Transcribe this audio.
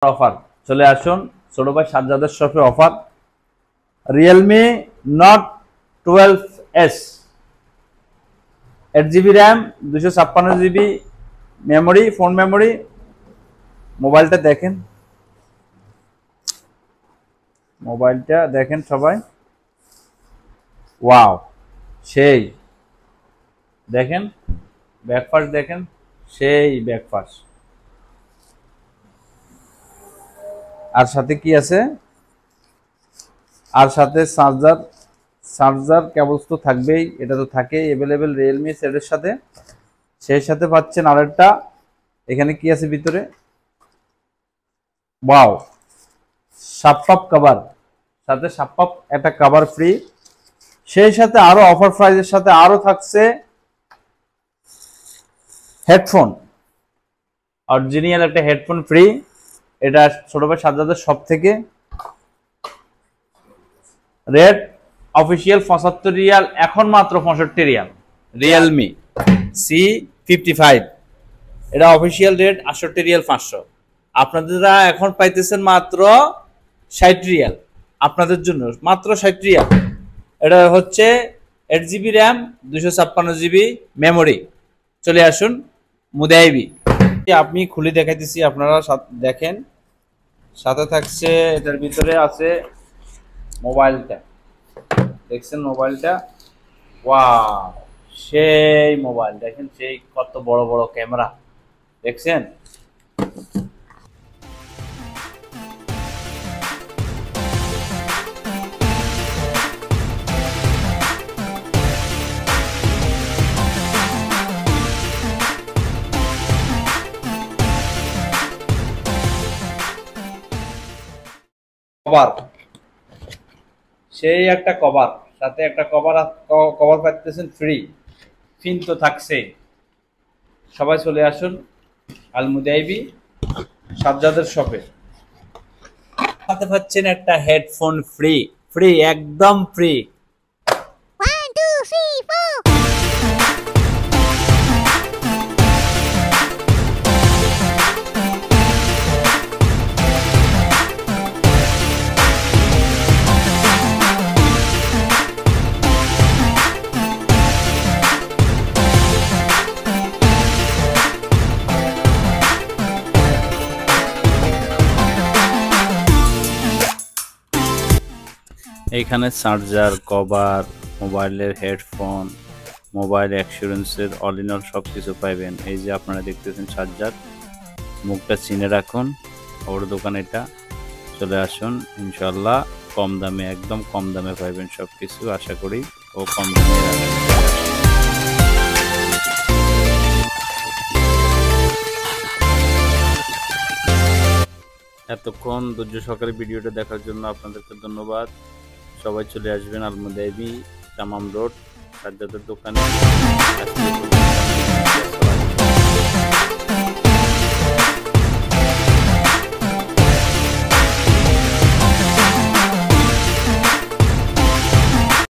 Offer চলে আসুন ছোট ভাই সাজ্জাদের শপে offer Realme Note 12s 8GB RAM 256GB memory phone memory মোবাইলটা দেখেন সবাই ওয়াও সেই দেখেন ব্যাকপাস দেখেন সেই ব্যাকপাস আর সাথে কি আছে আর সাথে চার্জার কেবলস তো থাকবেই এটা তো থাকেই अवेलेबल Realme সেটের সাথে সেই সাথে পাচ্ছেন আরেকটা এখানে কি আছে ভিতরে ওয়াও শাপপ কভার সাথে শাপপ একটা কভার ফ্রি সেই সাথে আরো অফার প্রাইসের সাথে আরো থাকছে হেডফোন অরিজিনাল একটা হেডফোন ফ্রি এটা ছোট ভাই সাজ্জাদের শপ থেকে রেট অফিশিয়াল 75 রিয়াল এখন মাত্র 65 রিয়াল Realme C55 এটা অফিশিয়াল রেট 68 রিয়াল 500 আপনারা এখন পাইতেছেন মাত্র 60 রিয়াল আপনাদের জন্য মাত্র 60 রিয়াল এটা হচ্ছে 8GB RAM 256GB মেমোরি চলে আসুন মুদাইবি আমি খুলে দেখাইতেছি আপনারা দেখেন সাথে থাকছে এটার ভিতরে আছে মোবাইলটা দেখছেন মোবাইলটা ওয়াও সেই মোবাইল দেখেন সেই কত বড় বড় ক্যামেরা দেখছেন কভার সেই একটা কভার সাথে একটা কভার পাচ্ছেন ফ্রি পিন তো থাকছে সবাই চলে আসুন আল মুদাইবি সাজ্জাদের শপে সাথে পাচ্ছেন একটা হেডফোন ফ্রি একদম ফ্রি এখানে চার্জার কভার মোবাইলের হেডফোন মোবাইল অ্যাসুরেন্সের অল ইন অল সবকিছু পাবেন এই যে আপনারা দেখতেছেন চার্জার মুখটা চিনে রাখুন ওর দোকানে এটা চলে আসুন ইনশাআল্লাহ কম দামে একদম কম দামে পাবেন সবকিছু আশা করি ও কম দামে এতক্ষণ ধৈর্য সহকারে ভিডিওটা দেখার জন্য আপনাদেরকে ধন্যবাদ সবাই চলে আসবেন আল মুদাইবি তামাম রোড সাজ্জাদের দোকানে।